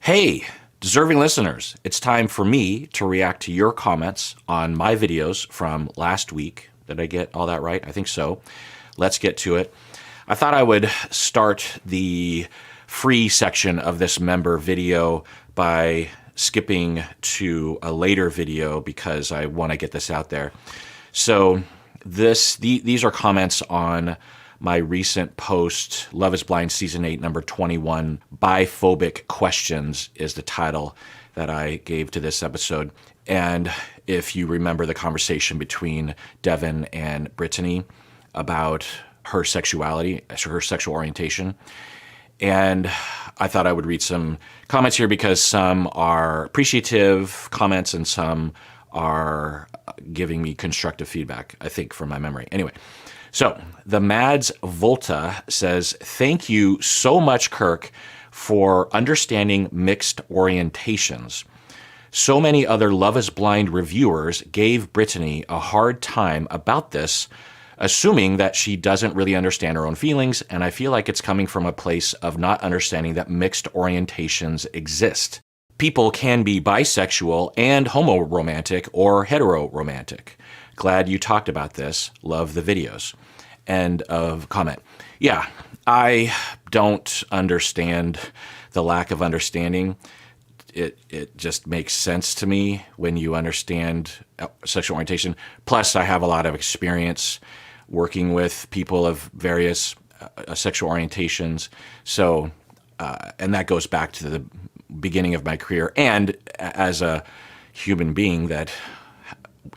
Hey, deserving listeners, it's time for me to react to your comments on my videos from last week. Did I get all that right? I think so. Let's get to it. I thought I would start the free section of this member video by skipping to a later video because I want to get this out there. So these are comments on my recent post, Love is Blind Season 8, number 21, Biphobic Questions is the title that I gave to this episode. And if you remember the conversation between Devin and Brittany about her sexuality, her sexual orientation. And I thought I would read some comments here because some are appreciative comments and some are giving me constructive feedback, I think, from my memory. Anyway, so the Mads Volta says, "Thank you so much, Kirk, for understanding mixed orientations. So many other Love is Blind reviewers gave Brittany a hard time about this, assuming that she doesn't really understand her own feelings, and I feel like it's coming from a place of not understanding that mixed orientations exist. People can be bisexual and homoromantic or heteroromantic. Glad you talked about this. Love the videos." End of comment. Yeah, I don't understand the lack of understanding. It just makes sense to me when you understand sexual orientation. Plus, I have a lot of experience working with people of various sexual orientations. So, and that goes back to the beginning of my career and as a human being that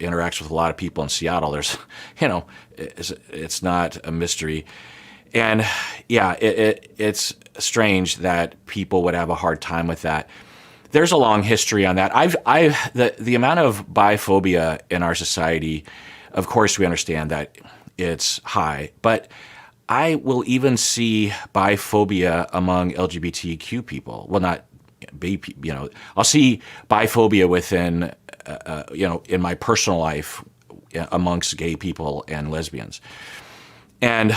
interacts with a lot of people in Seattle. There's, it's not a mystery. And yeah, it's strange that people would have a hard time with that. There's a long history on that. The amount of biphobia in our society, of course we understand that it's high, but I will even see biphobia among LGBTQ people. Well, not I'll see biphobia within, in my personal life amongst gay people and lesbians. And,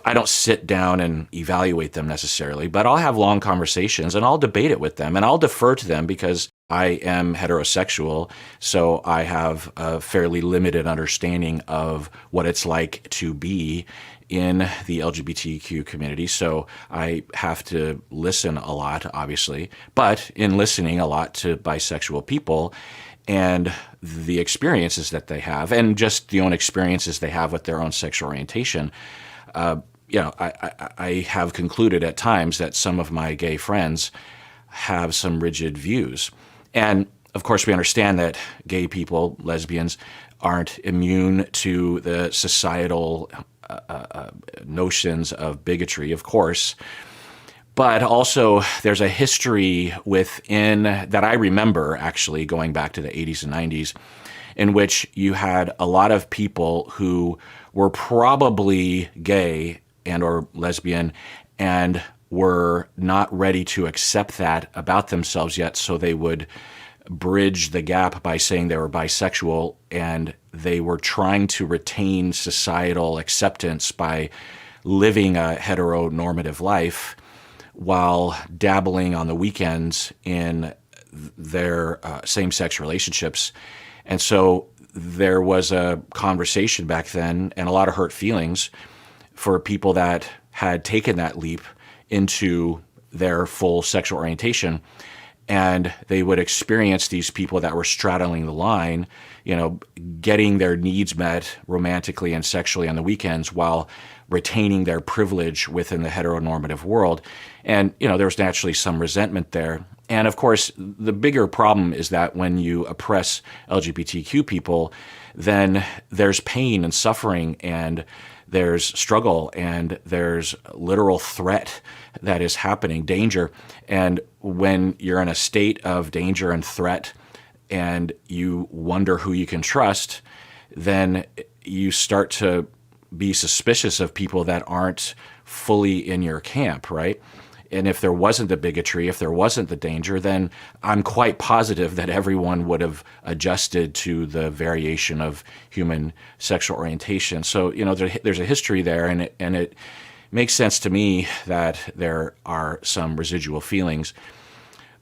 I don't sit down and evaluate them necessarily, but I'll have long conversations and I'll debate it with them and I'll defer to them because I am heterosexual. So I have a fairly limited understanding of what it's like to be in the LGBTQ community. So I have to listen a lot, obviously, but in listening a lot to bisexual people and the experiences that they have and just the own experiences they have with their own sexual orientation, I have concluded at times that some of my gay friends have some rigid views. And of course, we understand that gay people, lesbians, aren't immune to the societal notions of bigotry, of course. But also, there's a history within that I remember, actually, going back to the 80s and 90s, in which you had a lot of people who were probably gay and or lesbian and were not ready to accept that about themselves yet, so they would bridge the gap by saying they were bisexual, and they were trying to retain societal acceptance by living a heteronormative life while dabbling on the weekends in their same-sex relationships. And so there was a conversation back then and a lot of hurt feelings for people that had taken that leap into their full sexual orientation. And they would experience these people that were straddling the line, getting their needs met romantically and sexually on the weekends while retaining their privilege within the heteronormative world. And, there was naturally some resentment there. And of course, the bigger problem is that when you oppress LGBTQ people, then there's pain and suffering and there's struggle and there's literal threat that is happening, danger. And when you're in a state of danger and threat and you wonder who you can trust, then you start to be suspicious of people that aren't fully in your camp, right? And if there wasn't the bigotry, if there wasn't the danger, then I'm quite positive that everyone would have adjusted to the variation of human sexual orientation. So, there's a history there, and it makes sense to me that there are some residual feelings.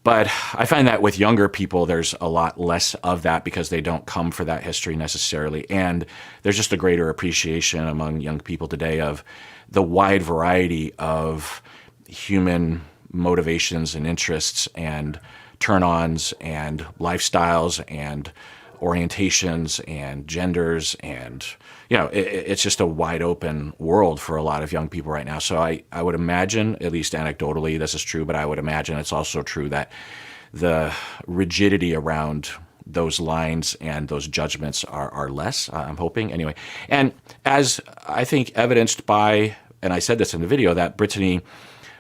But I find that with younger people, there's a lot less of that because they don't come for that history necessarily. And there's just a greater appreciation among young people today of the wide variety of human motivations and interests and turn-ons and lifestyles and orientations and genders, and it's just a wide open world for a lot of young people right now. So I would imagine, at least anecdotally this is true, but I would imagine it's also true that the rigidity around those lines and those judgments are less, I'm hoping anyway. And as I think evidenced by, and I said this in the video, that Brittany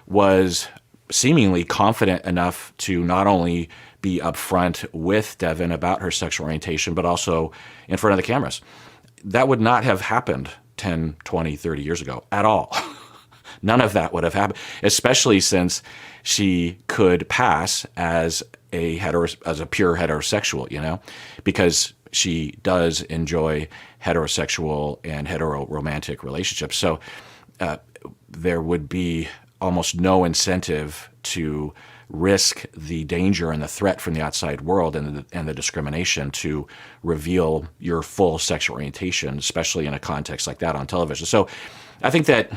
was seemingly confident enough to not only be upfront with Devin about her sexual orientation, but also in front of the cameras. That would not have happened 10, 20, 30 years ago at all. None of that would have happened, especially since she could pass as a pure heterosexual, because she does enjoy heterosexual and hetero-romantic relationships. So there would be almost no incentive to risk the danger and the threat from the outside world and the discrimination to reveal your full sexual orientation, especially in a context like that on television. So I think that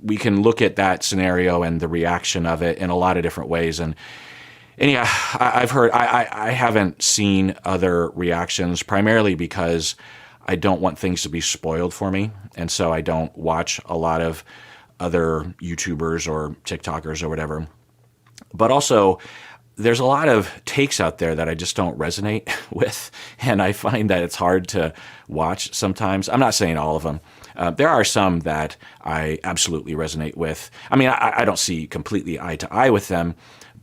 we can look at that scenario and the reaction of it in a lot of different ways. And yeah, I haven't seen other reactions, primarily because I don't want things to be spoiled for me. And so I don't watch a lot of other YouTubers or TikTokers or whatever. But also, there's a lot of takes out there that I just don't resonate with, and I find that it's hard to watch sometimes. I'm not saying all of them. There are some that I absolutely resonate with. I mean, I don't see completely eye to eye with them,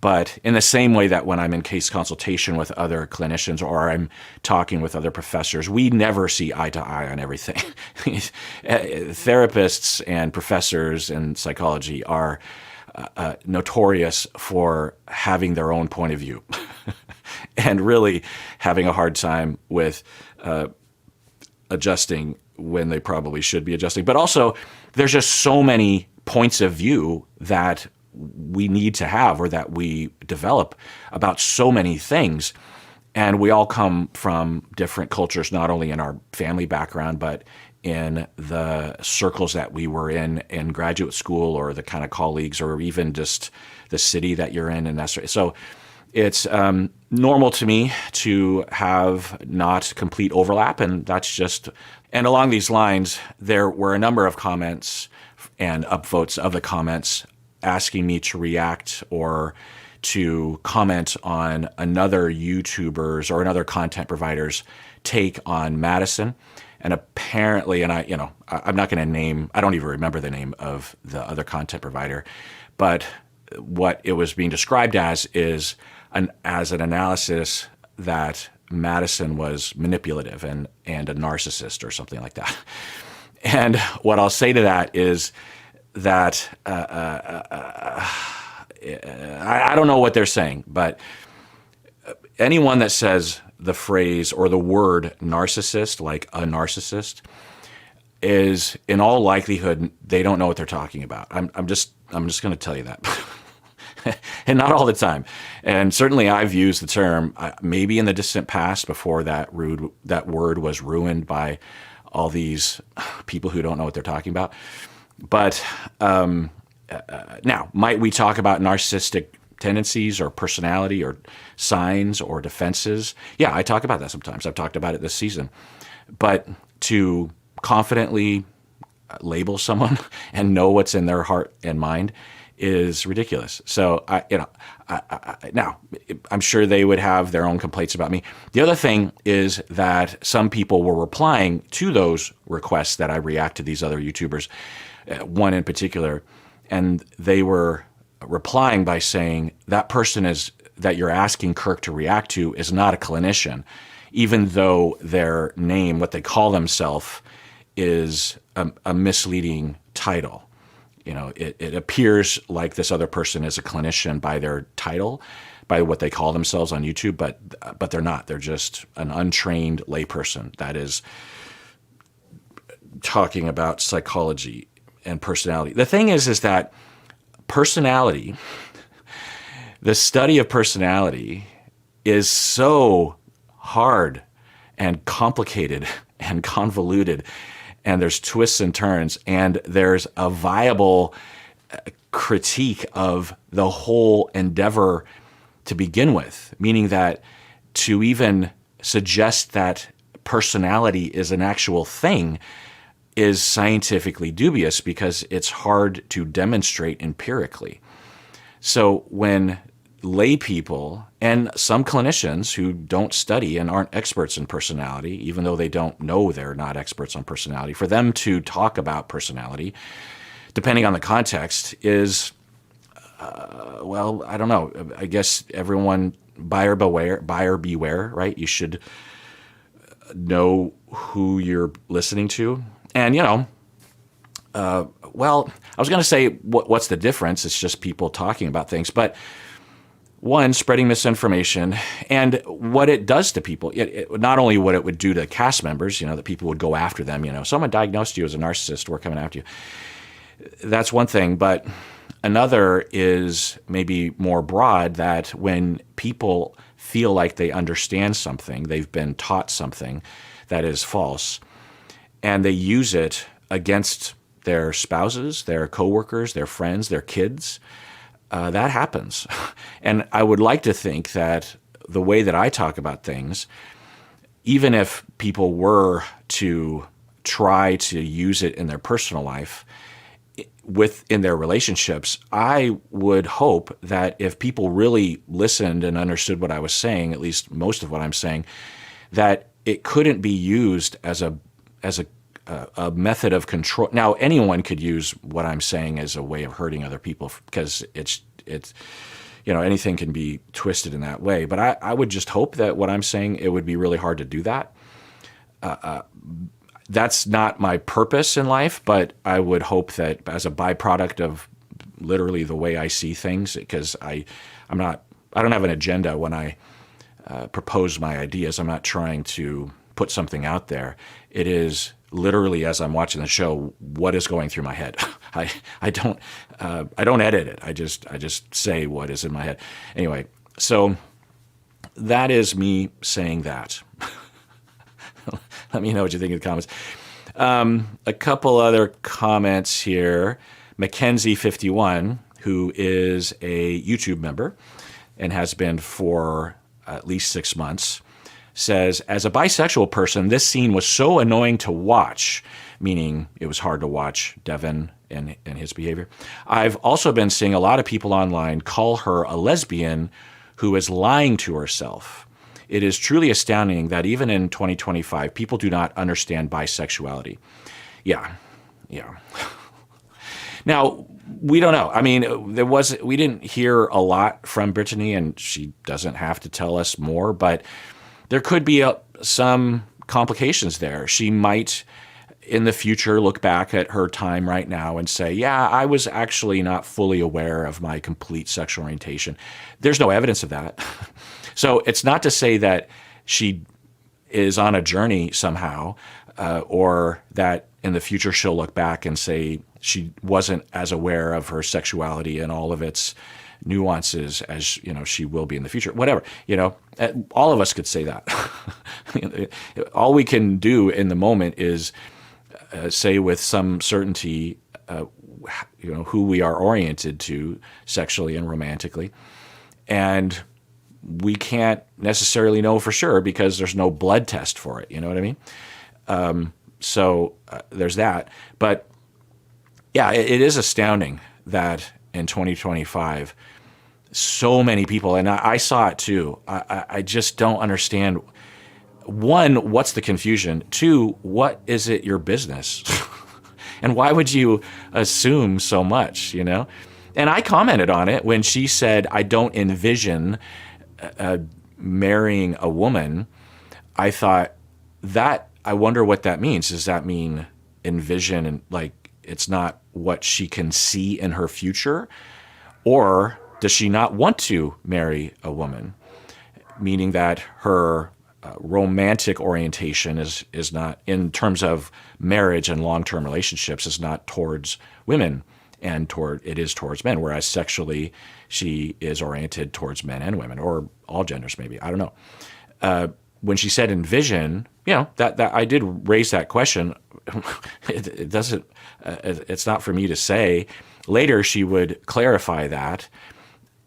but in the same way that when I'm in case consultation with other clinicians or I'm talking with other professors, we never see eye to eye on everything. Therapists and professors in psychology are notorious for having their own point of view and really having a hard time with adjusting when they probably should be adjusting. But also, there's just so many points of view that we need to have or that we develop about so many things. And we all come from different cultures, not only in our family background, but in the circles that we were in graduate school, or the kind of colleagues, or even just the city that you're in. And that's right. So it's normal to me to have not complete overlap, and that's just. And along these lines, there were a number of comments and upvotes of the comments asking me to react or to comment on another YouTuber's or another content provider's take on Madison. And apparently, and I'm not going to name, I don't even remember the name of the other content provider, but what it was being described as is an analysis that Madison was manipulative and a narcissist or something like that. And what I'll say to that is that I don't know what they're saying, but anyone that says the phrase or the word narcissist, like a narcissist, is in all likelihood they don't know what they're talking about. I'm just going to tell you that. And not all the time. And certainly I've used the term maybe in the distant past before that word was ruined by all these people who don't know what they're talking about. But now, might we talk about narcissistic tendencies or personality or signs or defenses? Yeah, I talk about that sometimes. I've talked about it this season. But to confidently label someone and know what's in their heart and mind is ridiculous. So, now, I'm sure they would have their own complaints about me. The other thing is that some people were replying to those requests that I react to these other YouTubers, one in particular, and they were replying by saying that person that you're asking Kirk to react to is not a clinician, even though their name, what they call themselves, is a misleading title. It appears like this other person is a clinician by their title, by what they call themselves on YouTube, but they're not. They're just an untrained layperson that is talking about psychology and personality. The thing is that personality, The study of personality is so hard and complicated and convoluted, and there's twists and turns, and there's a viable critique of the whole endeavor to begin with, meaning that to even suggest that personality is an actual thing is scientifically dubious because it's hard to demonstrate empirically. So when lay people and some clinicians who don't study and aren't experts in personality, even though they don't know they're not experts on personality, for them to talk about personality, depending on the context, is, well, I don't know. I guess everyone, buyer beware, right? You should know who you're listening to. And, well, I was going to say, what's the difference? It's just people talking about things. But one, spreading misinformation, and what it does to people. Not only what it would do to cast members, that people would go after them. Someone diagnosed you as a narcissist, we're coming after you. That's one thing. But another is maybe more broad, that when people feel like they understand something, they've been taught something that is false, and they use it against their spouses, their coworkers, their friends, their kids, that happens. And I would like to think that the way that I talk about things, even if people were to try to use it in their personal life, in their relationships, I would hope that if people really listened and understood what I was saying, at least most of what I'm saying, that it couldn't be used as a method of control. Now, anyone could use what I'm saying as a way of hurting other people, because it's anything can be twisted in that way. But I would just hope that what I'm saying, it would be really hard to do that. That's not my purpose in life, but I would hope that as a byproduct of literally the way I see things, because I don't have an agenda when I propose my ideas. I'm not trying to put something out there. It is literally, as I'm watching the show, what is going through my head. I don't edit it. I just say what is in my head. Anyway, so that is me saying that. Let me know what you think in the comments. A couple other comments here. Mackenzie51, who is a YouTube member and has been for at least 6 months, says, as a bisexual person, this scene was so annoying to watch, meaning it was hard to watch Devin and his behavior. I've also been seeing a lot of people online call her a lesbian who is lying to herself. It is truly astounding that even in 2025, people do not understand bisexuality. Yeah. Now, we don't know. I mean, we didn't hear a lot from Brittany, and she doesn't have to tell us more, but there could be some complications there. She might, in the future, look back at her time right now and say, yeah, I was actually not fully aware of my complete sexual orientation. There's no evidence of that. So it's not to say that she is on a journey somehow, or that in the future she'll look back and say she wasn't as aware of her sexuality and all of its nuances as she will be in the future. Whatever, all of us could say that. All we can do in the moment is say with some certainty, who we are oriented to sexually and romantically, and we can't necessarily know for sure because there's no blood test for it. You know what I mean? So there's that. But yeah, it is astounding that in 2025, so many people, and I saw it too, I just don't understand. One, what's the confusion? Two, what is it your business? And why would you assume so much, And I commented on it when she said, I don't envision marrying a woman. I thought, I wonder what that means. Does that mean envision and like it's not what she can see in her future? Or does she not want to marry a woman? Meaning that her romantic orientation is not, in terms of marriage and long-term relationships, is not towards women. and it is towards men, whereas sexually she is oriented towards men and women, or all genders maybe. I don't know. When she said envision, that I did raise that question. It doesn't. It's not for me to say. Later, she would clarify that,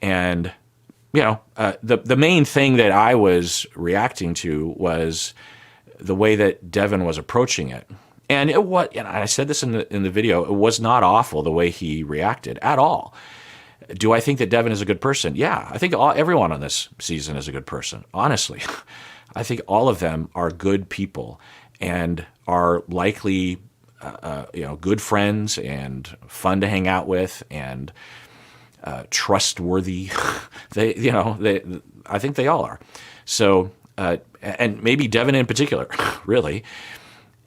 and the main thing that I was reacting to was the way that Devin was approaching it. And and I said this in the video, it was not awful the way he reacted at all. Do I think that Devin is a good person? Yeah, I think everyone on this season is a good person, honestly. I think all of them are good people and are likely good friends and fun to hang out with and trustworthy. I think they all are. So, and maybe Devin in particular, really.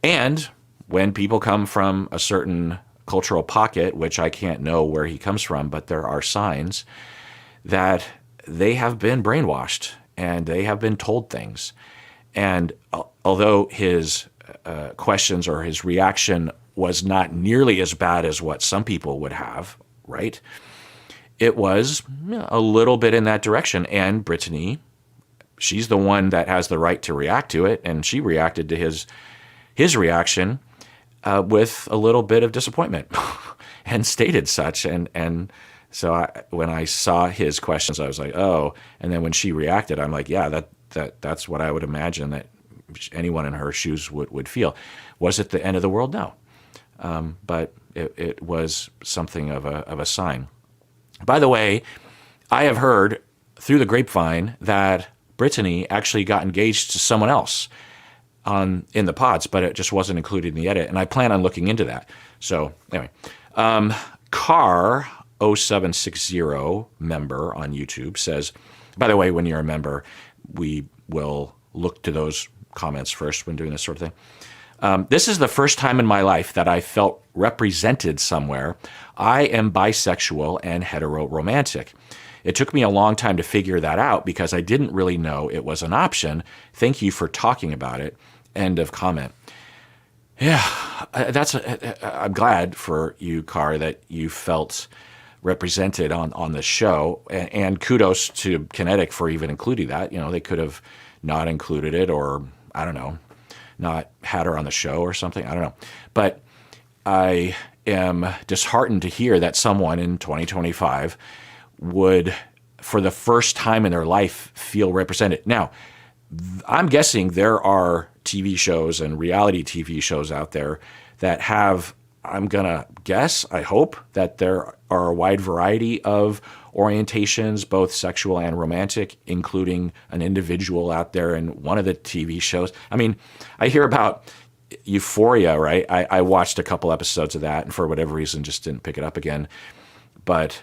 And when people come from a certain cultural pocket, which I can't know where he comes from, but there are signs that they have been brainwashed and they have been told things. And although his questions or his reaction was not nearly as bad as what some people would have, right? It was a little bit in that direction. And Brittany, she's the one that has the right to react to it, and she reacted to his reaction with a little bit of disappointment and stated such. And so when I saw his questions, I was like, oh. And then when she reacted, I'm like, yeah, that's what I would imagine that anyone in her shoes would feel. Was it the end of the world? No. But it was something of a sign. By the way, I have heard through the grapevine that Brittany actually got engaged to someone else in the pods, but it just wasn't included in the edit, and I plan on looking into that. So anyway, Car 0760 member on YouTube says, by the way, when you're a member, we will look to those comments first when doing this sort of thing. This is the first time in my life that I felt represented somewhere. I am bisexual and hetero-romantic. It took me a long time to figure that out because I didn't really know it was an option. Thank you for talking about it. End of comment. Yeah, I'm glad for you, Car, that you felt represented on the show. And kudos to Kinetic for even including that. They could have not included it, or I don't know, not had her on the show or something. I don't know. But I am disheartened to hear that someone in 2025 would, for the first time in their life, feel represented. Now, I'm guessing there are TV shows and reality TV shows out there that have, I'm going to guess, I hope, that there are a wide variety of orientations, both sexual and romantic, including an individual out there in one of the TV shows. I mean, I hear about Euphoria, right? I watched a couple episodes of that, and for whatever reason just didn't pick it up again. But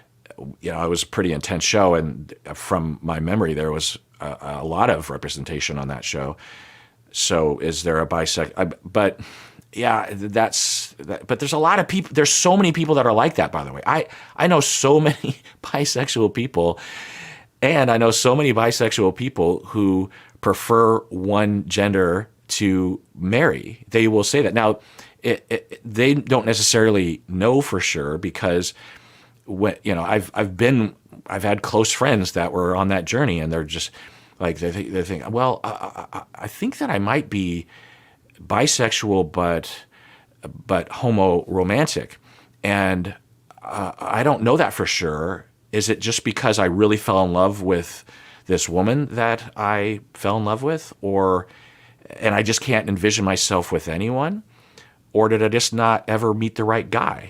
it was a pretty intense show, and from my memory, there was a lot of representation on that show. So is there a bisexual? But yeah, but there's a lot of people. There's so many people that are like that, by the way. I know so many bisexual people, and I know so many bisexual people who prefer one gender to marry. They will say that. Now, they don't necessarily know for sure because I've had close friends that were on that journey, and they're just like they think, well, I think that I might be bisexual, but homo-romantic, and I don't know that for sure. Is it just because I really fell in love with this woman that I fell in love with, and I just can't envision myself with anyone, or did I just not ever meet the right guy?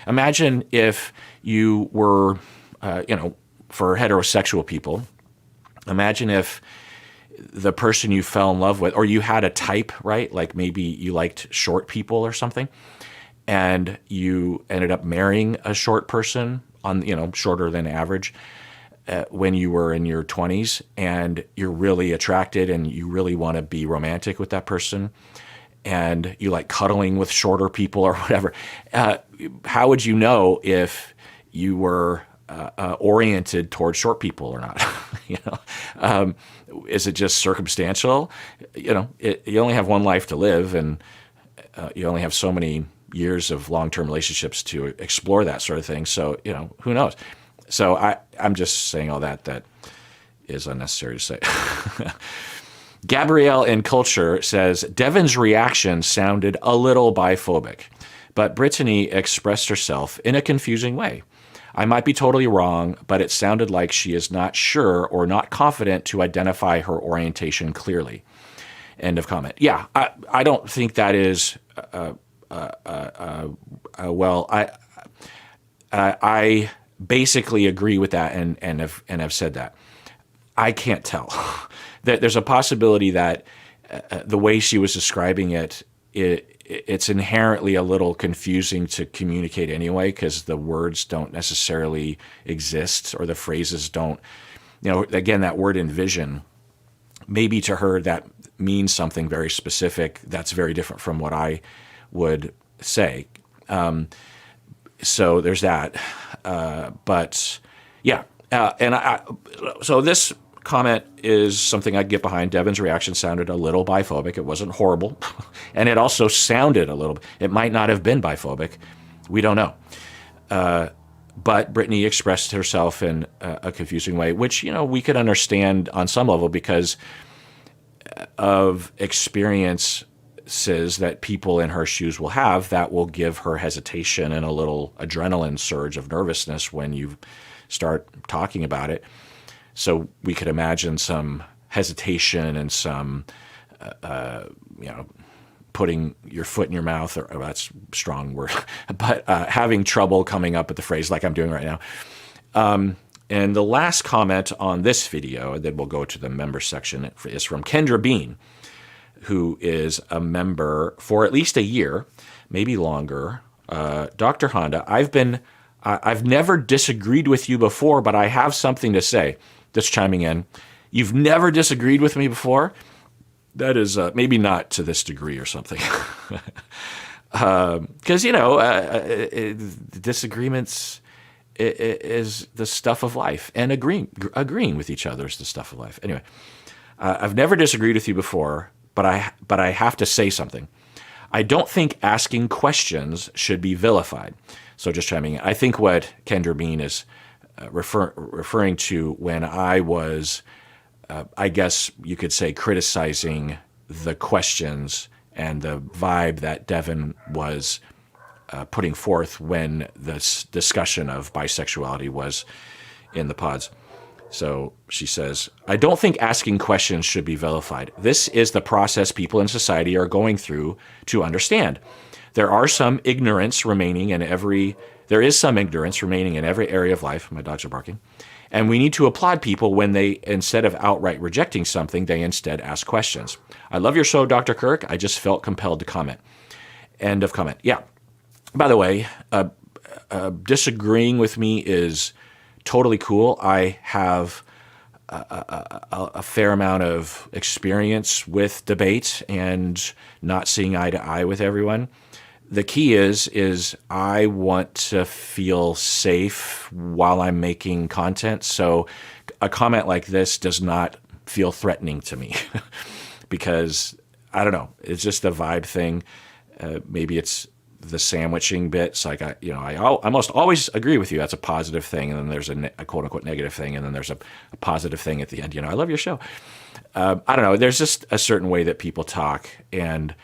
Imagine if you were, for heterosexual people, imagine if the person you fell in love with, or you had a type, right? Like maybe you liked short people or something, and you ended up marrying a short person shorter than average when you were in your 20s, and you're really attracted and you really want to be romantic with that person, and you like cuddling with shorter people or whatever. How would you know if you were oriented towards short people or not? Is it just circumstantial? You only have one life to live, and you only have so many years of long-term relationships to explore that sort of thing. So, who knows? So I'm just saying all that is unnecessary to say. Gabrielle in Culture says, Devin's reaction sounded a little biphobic, but Brittany expressed herself in a confusing way. I might be totally wrong, but it sounded like she is not sure or not confident to identify her orientation clearly. End of comment. Yeah, I don't think that is well. I basically agree with that and have said that. I can't tell. There's a possibility that the way she was describing it's inherently a little confusing to communicate anyway, because the words don't necessarily exist, or the phrases don't. Again, that word envision, maybe to her that means something very specific that's very different from what I would say. So there's that. But yeah, so this comment is something I'd get behind. Devin's reaction sounded a little biphobic. It wasn't horrible. And it also sounded a little, it might not have been biphobic. We don't know. But Brittany expressed herself in a confusing way, which, we could understand on some level because of experiences that people in her shoes will have that will give her hesitation and a little adrenaline surge of nervousness when you start talking about it. So we could imagine some hesitation and some, putting your foot in your mouth, or that's a strong word, but having trouble coming up with the phrase like I'm doing right now. And the last comment on this video, and then we'll go to the member section, is from Kendra Bean, who is a member for at least a year, maybe longer. Dr. Honda, I've never disagreed with you before, but I have something to say. Just chiming in. You've never disagreed with me before? That is maybe not to this degree or something. Because, disagreements is the stuff of life, and agreeing with each other is the stuff of life. Anyway, I've never disagreed with you before, but I have to say something. I don't think asking questions should be vilified. So just chiming in. I think what Kendra Bean is referring to when I was, I guess you could say, criticizing the questions and the vibe that Devin was putting forth when this discussion of bisexuality was in the pods. So she says, I don't think asking questions should be vilified. This is the process people in society are going through to understand. There is some ignorance remaining in every area of life. My dogs are barking. And we need to applaud people when they, instead of outright rejecting something, they instead ask questions. I love your show, Dr. Kirk. I just felt compelled to comment. End of comment. Yeah. By the way, disagreeing with me is totally cool. I have a fair amount of experience with debate and not seeing eye to eye with everyone. The key is I want to feel safe while I'm making content. So a comment like this does not feel threatening to me because, I don't know, it's just a vibe thing. Maybe it's the sandwiching bits. Like, I almost always agree with you. That's a positive thing. And then there's a quote unquote negative thing. And then there's a positive thing at the end. I love your show. I don't know. There's just a certain way that people talk. And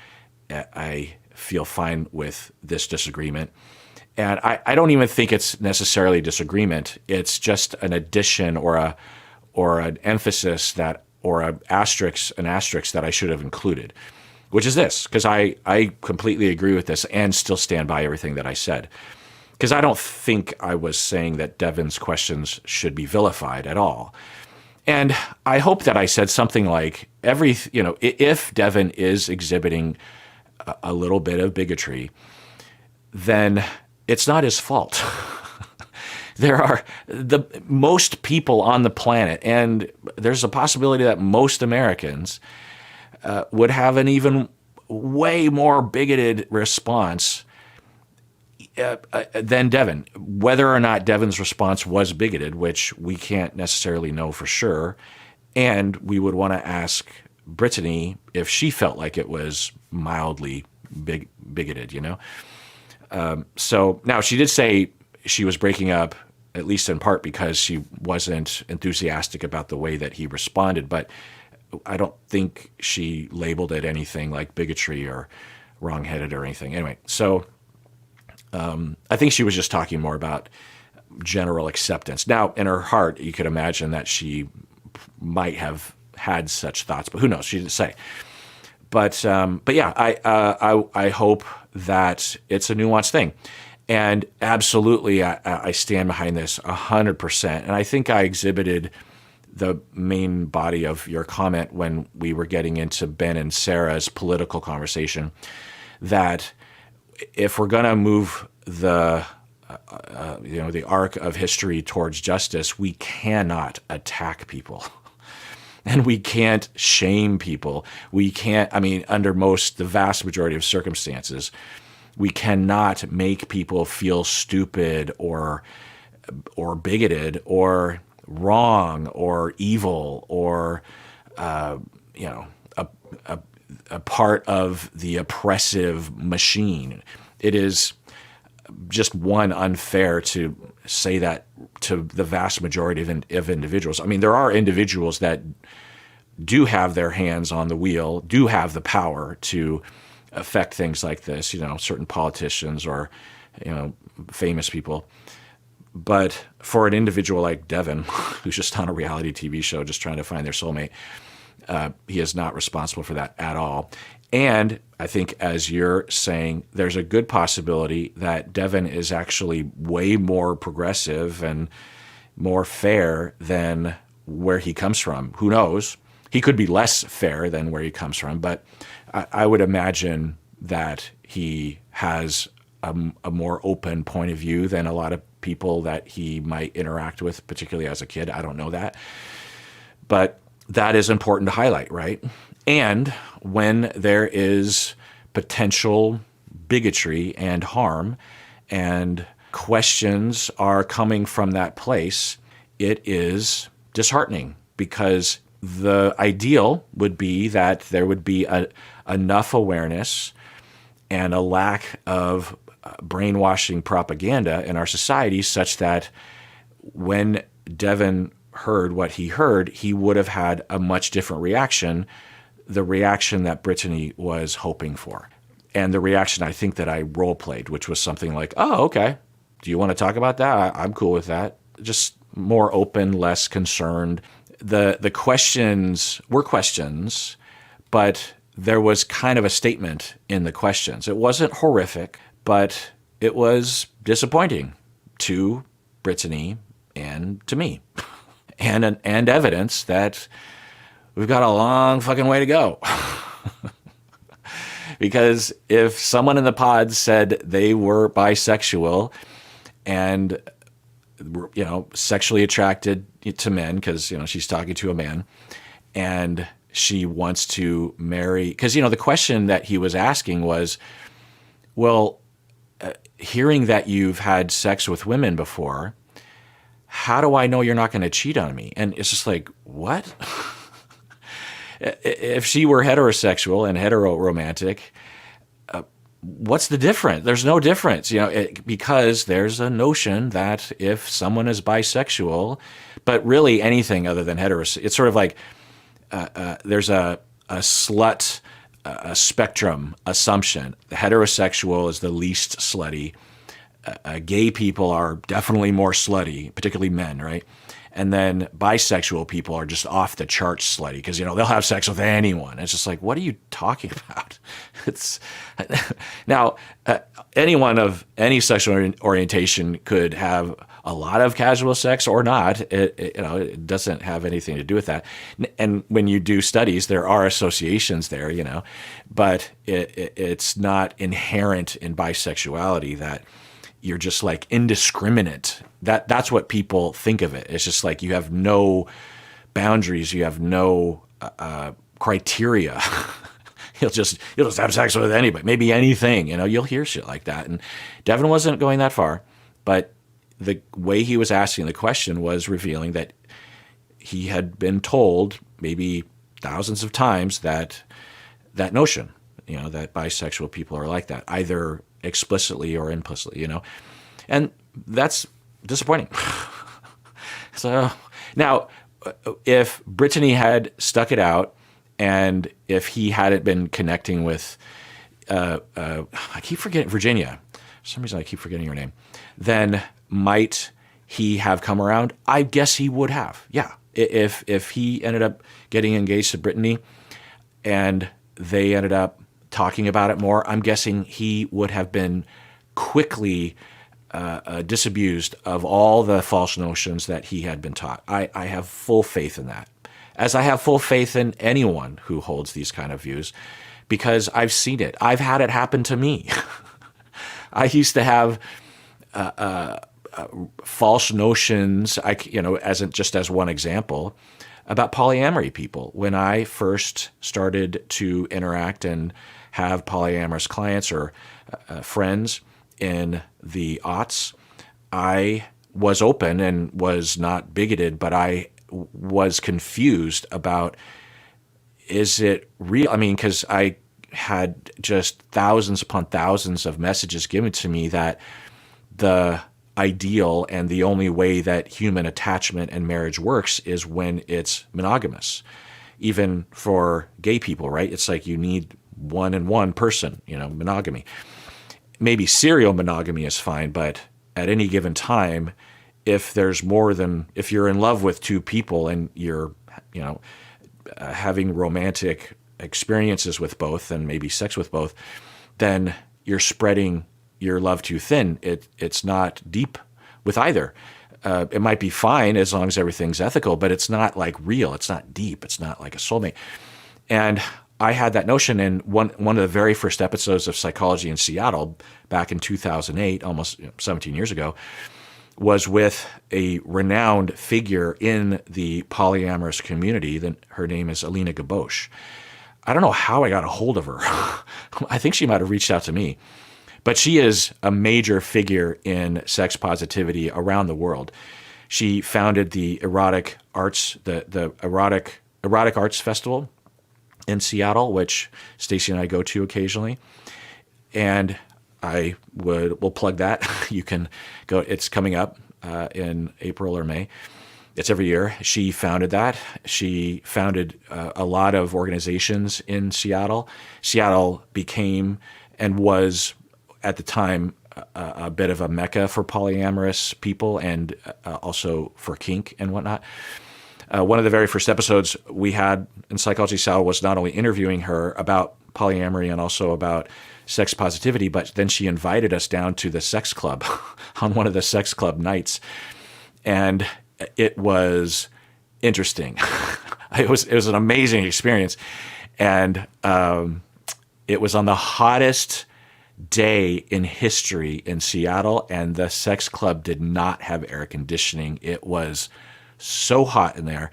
I feel fine with this disagreement. And I don't even think it's necessarily disagreement. It's just an addition or an emphasis or an asterisk that I should have included, which is this, because I completely agree with this and still stand by everything that I said. Because I don't think I was saying that Devin's questions should be vilified at all. And I hope that I said something like, if Devin is exhibiting a little bit of bigotry, then it's not his fault. There are most people on the planet, and there's a possibility that most Americans would have an even way more bigoted response than Devin. Whether or not Devin's response was bigoted, which we can't necessarily know for sure, and we would want to ask Brittany if she felt like it was mildly bigoted, So now she did say she was breaking up, at least in part because she wasn't enthusiastic about the way that he responded, but I don't think she labeled it anything like bigotry or wrongheaded or anything. Anyway, so I think she was just talking more about general acceptance. Now, in her heart, you could imagine that she might have had such thoughts, but who knows? She didn't say. But yeah, I hope that it's a nuanced thing. And absolutely, I stand behind this 100%. And I think I exhibited the main body of your comment when we were getting into Ben and Sarah's political conversation, that if we're going to move the arc of history towards justice, we cannot attack people. And we can't shame people. We can't, under the vast majority of circumstances, we cannot make people feel stupid or bigoted or wrong or evil or, a part of the oppressive machine. It is just unfair to say that to the vast majority of individuals. There are individuals that do have their hands on the wheel, do have the power to affect things like this, certain politicians or, famous people. But for an individual like Devin, who's just on a reality TV show just trying to find their soulmate, he is not responsible for that at all. And I think, as you're saying, there's a good possibility that Devin is actually way more progressive and more fair than where he comes from. Who knows? He could be less fair than where he comes from, but I would imagine that he has a more open point of view than a lot of people that he might interact with, particularly as a kid. I don't know that. But that is important to highlight, right? And when there is potential bigotry and harm and questions are coming from that place, it is disheartening, because the ideal would be that there would be enough awareness and a lack of brainwashing propaganda in our society such that when Devin heard what he heard, he would have had a much different reaction, the reaction that Brittany was hoping for. And the reaction I think that I role played, which was something like, oh, okay, do you want to talk about that? I'm cool with that. Just more open, less concerned. The questions were questions, but there was kind of a statement in the questions. It wasn't horrific, but it was disappointing to Brittany and to me. And evidence that we've got a long fucking way to go. Because if someone in the pod said they were bisexual and, sexually attracted to men, because, she's talking to a man, and she wants to marry, because, the question that he was asking was, well, hearing that you've had sex with women before, how do I know you're not going to cheat on me? And it's just like, what? If she were heterosexual and hetero-romantic, what's the difference? There's no difference, because there's a notion that if someone is bisexual, but really anything other than heterosexual, it's sort of like there's a slut spectrum assumption. The heterosexual is the least slutty. Gay people are definitely more slutty, particularly men, right? And then bisexual people are just off the charts slutty because, they'll have sex with anyone. It's just like, what are you talking about? It's now, anyone of any sexual orientation could have a lot of casual sex or not. It doesn't have anything to do with that. And when you do studies, there are associations there, but it's not inherent in bisexuality that you're just like indiscriminate. That's what people think of it. It's just like you have no boundaries, you have no criteria. You'll just have sex with anybody, maybe anything. You'll hear shit like that. And Devin wasn't going that far, but the way he was asking the question was revealing that he had been told maybe thousands of times that notion, that bisexual people are like that, either explicitly or implicitly, and that's disappointing. So now, if Brittany had stuck it out, and if he hadn't been connecting with, I keep forgetting Virginia. For some reason, I keep forgetting her name. Then might he have come around? I guess he would have. Yeah, if he ended up getting engaged to Brittany, and they ended up talking about it more, I'm guessing he would have been quickly disabused of all the false notions that he had been taught. I have full faith in that, as I have full faith in anyone who holds these kind of views, because I've seen it. I've had it happen to me. I used to have false notions, as one example, about polyamory people. When I first started to interact and have polyamorous clients or friends in the aughts, I was open and was not bigoted, but I was confused about, is it real? I mean, because I had just thousands upon thousands of messages given to me that the ideal and the only way that human attachment and marriage works is when it's monogamous. Even for gay people, right? It's like you need one and one person, monogamy. Maybe serial monogamy is fine, but at any given time, if you're in love with two people and you're, having romantic experiences with both and maybe sex with both, then you're spreading your love too thin. It's not deep with either. It might be fine as long as everything's ethical, but it's not like real. It's not deep. It's not like a soulmate. And I had that notion in one of the very first episodes of Psychology in Seattle back in 2008, almost 17 years ago, was with a renowned figure in the polyamorous community. Her name is Alina Gabosh. I don't know how I got a hold of her. I think she might have reached out to me. But she is a major figure in sex positivity around the world. She founded the erotic arts, the erotic arts festival in Seattle, which Stacy and I go to occasionally. And we'll plug that. You can go. It's coming up in April or May. It's every year. She founded that. She founded a lot of organizations in Seattle. Seattle became and was at the time a bit of a mecca for polyamorous people and also for kink and whatnot. One of the very first episodes we had in Psychology Seattle was not only interviewing her about polyamory and also about sex positivity, but then she invited us down to the sex club on one of the sex club nights. And it was interesting. It was an amazing experience. And it was on the hottest day in history in Seattle, and the sex club did not have air conditioning. It was so hot in there,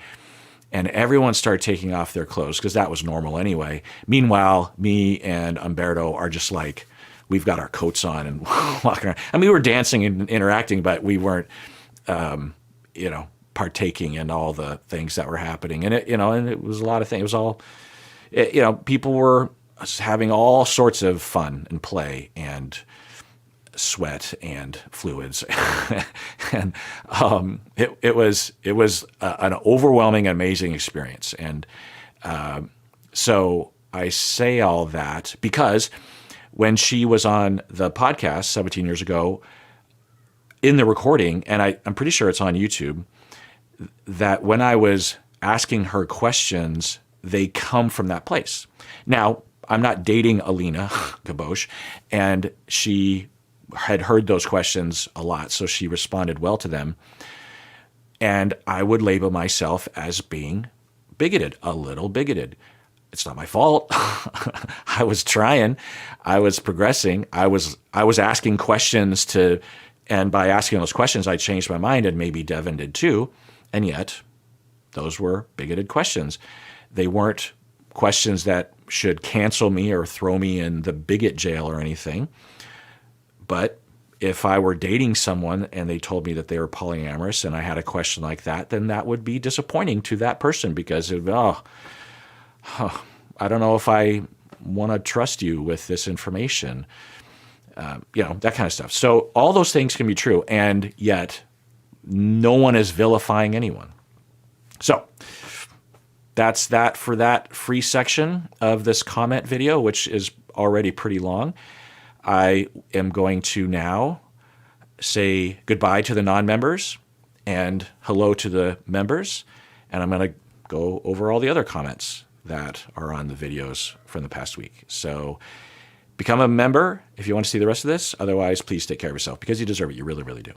and everyone started taking off their clothes because that was normal anyway. Meanwhile, me and Umberto are just like, we've got our coats on and walking around. I mean, we were dancing and interacting, but we weren't, partaking in all the things that were happening. And it was a lot of things. It was all, people were having all sorts of fun and play and sweat and fluids. And it was an overwhelming, amazing experience. And so I say all that because when she was on the podcast 17 years ago, in the recording, and I'm pretty sure it's on YouTube, that when I was asking her questions, they come from that place. Now, I'm not dating Alina Gabosh, and she had heard those questions a lot, so she responded well to them. And I would label myself as being bigoted, a little bigoted. It's not my fault. I was trying. I was progressing. I was asking questions and by asking those questions, I changed my mind, and maybe Devin did too. And yet, those were bigoted questions. They weren't questions that should cancel me or throw me in the bigot jail or anything. But if I were dating someone and they told me that they were polyamorous and I had a question like that, then that would be disappointing to that person because I don't know if I want to trust you with this information. that kind of stuff. So all those things can be true, and yet no one is vilifying anyone. So that's that for that free section of this comment video, which is already pretty long. I am going to now say goodbye to the non-members and hello to the members, and I'm going to go over all the other comments that are on the videos from the past week. So become a member if you want to see the rest of this. Otherwise, please take care of yourself because you deserve it. You really, really do.